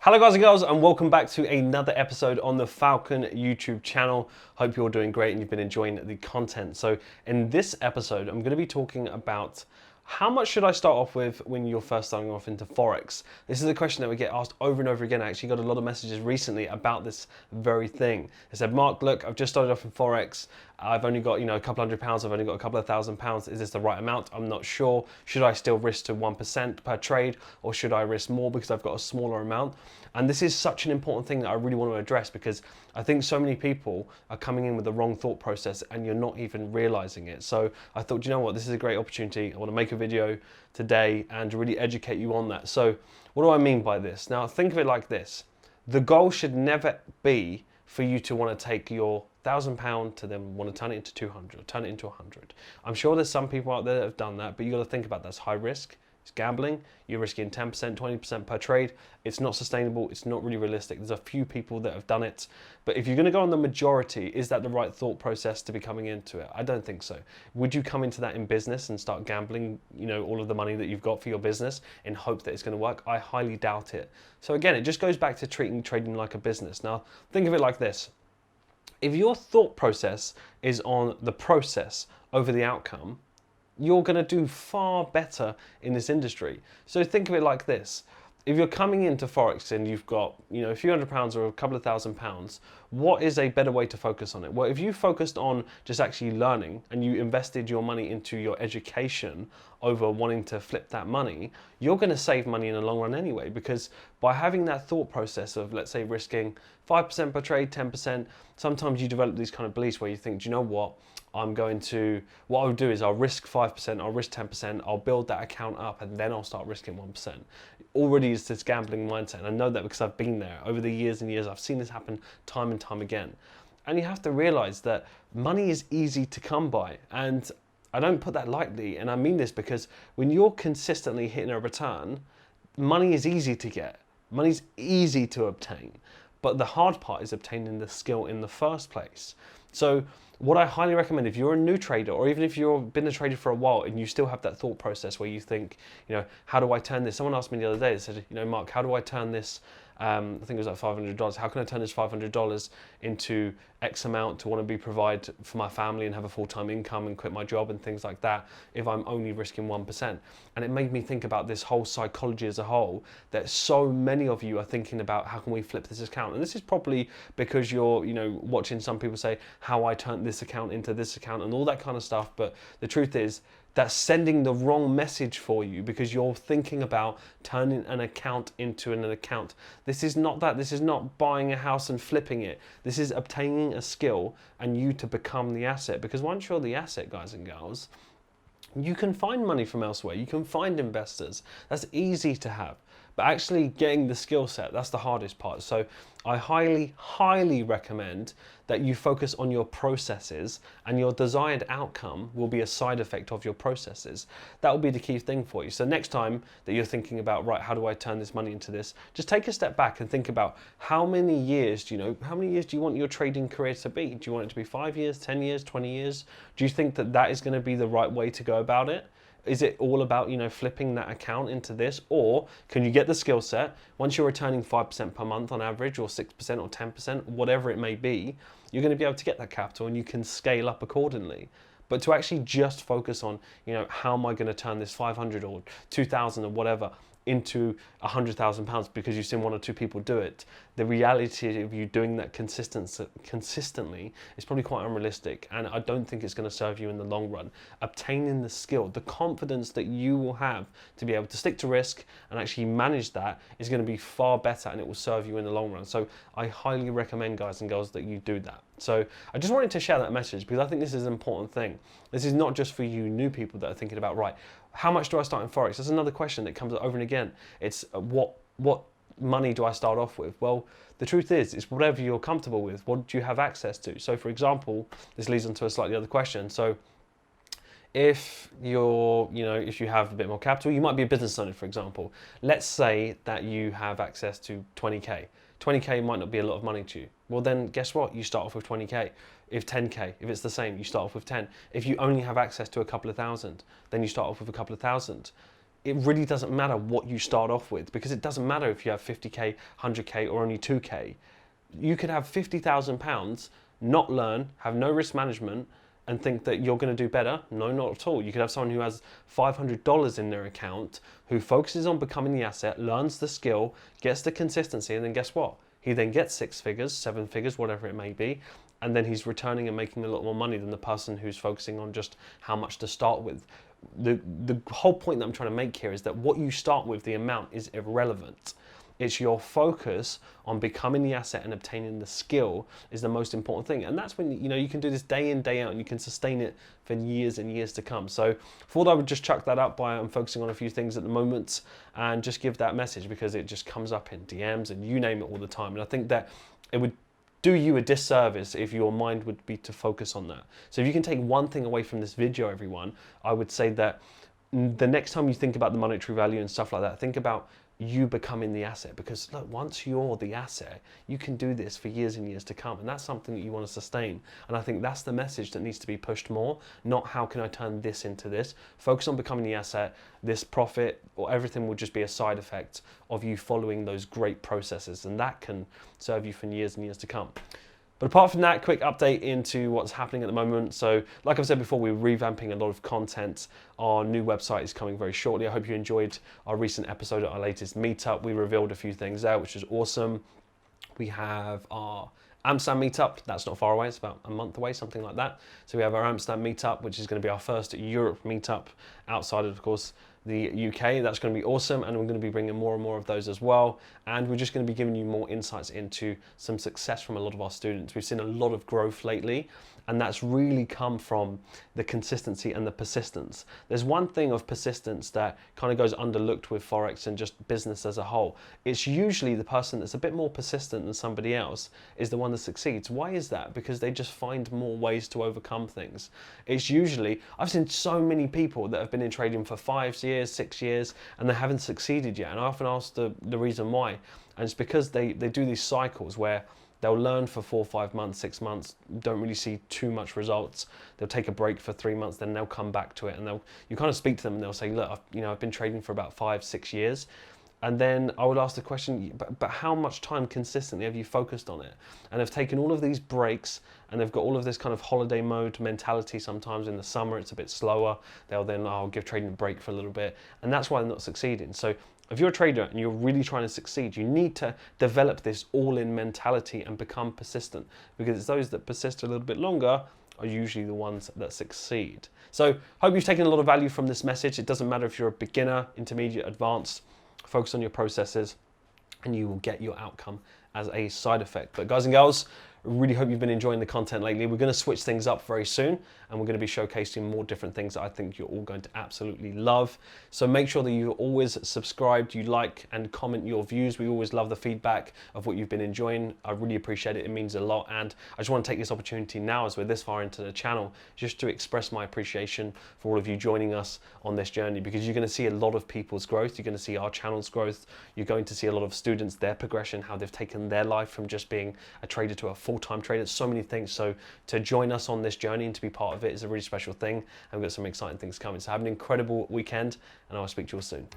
Hello guys and girls, and welcome back to another episode on the Falcon YouTube channel. Hope you're all doing great and you've been enjoying the content. So in this episode, I'm going to be talking about how much should I start off with when you're first starting off into Forex? This is a question that we get asked over and over again. I actually got a lot of messages recently about this very thing. They said, Mark, look, I've just started off in Forex. I've only got, a couple £100. I've only got a couple of £1,000. Is this the right amount? I'm not sure. Should I still risk to 1% per trade, or should I risk more because I've got a smaller amount? And this is such an important thing that I really want to address, because I think so many people are coming in with the wrong thought process and you're not even realizing it. So I thought, you know what, this is a great opportunity. I want to make a video today and really educate you on that. So what do I mean by this? Now think of it like this. The goal should never be for you to want to take your £1,000 to then want to turn it into 200, turn it into 100. I'm sure there's some people out there that have done that, but you got to think about that's high risk. It's gambling. You're risking 10%, 20% per trade. It's not sustainable. It's not really realistic. There's a few people that have done it, but if you're going to go on the majority, is that the right thought process to be coming into it? I don't think so. Would you come into that in business and start gambling, all of the money that you've got for your business in hope that it's going to work? I highly doubt it. So again, it just goes back to treating trading like a business. Now, think of it like this. If your thought process is on the process over the outcome, you're going to do far better in this industry. So think of it like this. If you're coming into Forex and you've got, a few £100 or a couple of £1,000, what is a better way to focus on it? Well, if you focused on just actually learning and you invested your money into your education over wanting to flip that money, you're going to save money in the long run anyway, because by having that thought process of, let's say, risking 5% per trade, 10%, sometimes you develop these kind of beliefs where you think, do you know what? What I'll do is I'll risk 5%, I'll risk 10%, I'll build that account up, and then I'll start risking 1%. Already is this gambling mindset, and I know that because I've been there over the years and years. I've seen this happen time and time again. And you have to realize that money is easy to come by, and I don't put that lightly, and I mean this because when you're consistently hitting a return, money is easy to get. Money's easy to obtain, but the hard part is obtaining the skill in the first place. So what I highly recommend, if you're a new trader, or even if you've been a trader for a while and you still have that thought process where you think, how do I turn this? Someone asked me the other day, they said, Mark, how do I turn this, I think it was like $500. How can I turn this $500 into X amount to want to be provide for my family and have a full-time income and quit my job and things like that if I'm only risking 1%? And it made me think about this whole psychology as a whole, that so many of you are thinking about how can we flip this account? And this is probably because you're, watching some people say how I turned this account into this account and all that kind of stuff. But the truth is, that's sending the wrong message for you, because you're thinking about turning an account into an account. This is not that. This is not buying a house and flipping it. This is obtaining a skill and you to become the asset. Because once you're the asset, guys and girls, you can find money from elsewhere. You can find investors. That's easy to have. But actually getting the skill set, that's the hardest part. So I highly, highly recommend that you focus on your processes, and your desired outcome will be a side effect of your processes. That will be the key thing for you. So next time that you're thinking about, right, how do I turn this money into this? Just take a step back and think about how many years do you want your trading career to be? Do you want it to be 5 years, 10 years, 20 years? Do you think that that is going to be the right way to go about it? Is it all about, flipping that account into this? Or can you get the skill set, once you're returning 5% per month on average, or 6% or 10%, whatever it may be, you're going to be able to get that capital and you can scale up accordingly. But to actually just focus on, how am I going to turn this 500 or 2,000 or whatever into £100,000 because you've seen one or two people do it, the reality of you doing that consistently is probably quite unrealistic, and I don't think it's going to serve you in the long run. Obtaining the skill, the confidence that you will have to be able to stick to risk and actually manage that is going to be far better, and it will serve you in the long run. So I highly recommend, guys and girls, that you do that. So I just wanted to share that message because I think this is an important thing. This is not just for you new people that are thinking about, right, how much do I start in Forex? That's another question that comes up over and again. It's what money do I start off with? Well, the truth is, it's whatever you're comfortable with. What do you have access to? So for example, this leads on to a slightly other question. So if if you have a bit more capital, you might be a business owner, for example. Let's say that you have access to 20K. 20K might not be a lot of money to you. Well, then guess what? You start off with 20K. If 10K, if it's the same, you start off with 10. If you only have access to a couple of thousand, then you start off with a couple of thousand. it really doesn't matter what you start off with, because it doesn't matter if you have 50K, 100K, or only 2K. You could have £50,000, not learn, have no risk management, and think that you're going to do better. No, not at all. You could have someone who has $500 in their account, who focuses on becoming the asset, learns the skill, gets the consistency, and then guess what? He then gets 6 figures, 7 figures, whatever it may be, and then he's returning and making a lot more money than the person who's focusing on just how much to start with. The whole point that I'm trying to make here is that what you start with, the amount, is irrelevant. It's your focus on becoming the asset and obtaining the skill is the most important thing. And that's when, you know, you can do this day in, day out, and you can sustain it for years and years to come. So I thought I would just chuck that up by focusing on a few things at the moment and just give that message, because it just comes up in DMs and you name it all the time. And I think that it would do you a disservice if your mind would be to focus on that. So if you can take one thing away from this video, everyone, I would say that the next time you think about the monetary value and stuff like that, think about you becoming the asset, because look, once you're the asset, you can do this for years and years to come, and that's something that you want to sustain. And I think that's the message that needs to be pushed more, not how can I turn this into this. Focus on becoming the asset. This profit or everything will just be a side effect of you following those great processes, and that can serve you for years and years to come. But apart from that, quick update into what's happening at the moment. So like I've said before, we're revamping a lot of content. Our new website is coming very shortly. I hope you enjoyed our recent episode at our latest meetup. We revealed a few things there, which is awesome. We have our Amsterdam meetup. That's not far away. It's about a month away, something like that. So we have our Amsterdam meetup, which is going to be our first Europe meetup outside of course, the UK. That's going to be awesome, and we're going to be bringing more and more of those as well. And we're just going to be giving you more insights into some success from a lot of our students. We've seen a lot of growth lately, and that's really come from the consistency and the persistence. There's one thing of persistence that kind of goes underlooked with Forex and just business as a whole. It's usually the person that's a bit more persistent than somebody else is the one that succeeds. Why is that? Because they just find more ways to overcome things. It's usually, I've seen so many people that have been in trading for 5 years, 6 years, and they haven't succeeded yet. And I often ask the reason why. And it's because they do these cycles where they'll learn for 4, 5 months, 6 months, don't really see too much results. They'll take a break for 3 months, then they'll come back to it, and you kind of speak to them and they'll say, look, I've been trading for about 5, 6 years. And then I would ask the question, but how much time consistently have you focused on it? And they've taken all of these breaks, and they've got all of this kind of holiday mode mentality. Sometimes in the summer it's a bit slower. They'll then, I'll give trading a break for a little bit. And that's why they're not succeeding. So if you're a trader and you're really trying to succeed, you need to develop this all-in mentality and become persistent, because it's those that persist a little bit longer are usually the ones that succeed. So hope you've taken a lot of value from this message. It doesn't matter if you're a beginner, intermediate, advanced. Focus on your processes and you will get your outcome as a side effect. But guys and girls, I really hope you've been enjoying the content lately. We're going to switch things up very soon, and we're going to be showcasing more different things that I think you're all going to absolutely love. So make sure that you're always subscribed, you like and comment your views. We always love the feedback of what you've been enjoying. I really appreciate it. It means a lot. And I just want to take this opportunity now, as we're this far into the channel, just to express my appreciation for all of you joining us on this journey, because you're going to see a lot of people's growth. You're going to see our channel's growth. You're going to see a lot of students, their progression, how they've taken their life from just being a trader to a full-time trader. So many things. So to join us on this journey and to be part of it is a really special thing. And we've got some exciting things coming. So have an incredible weekend, and I'll speak to you all soon.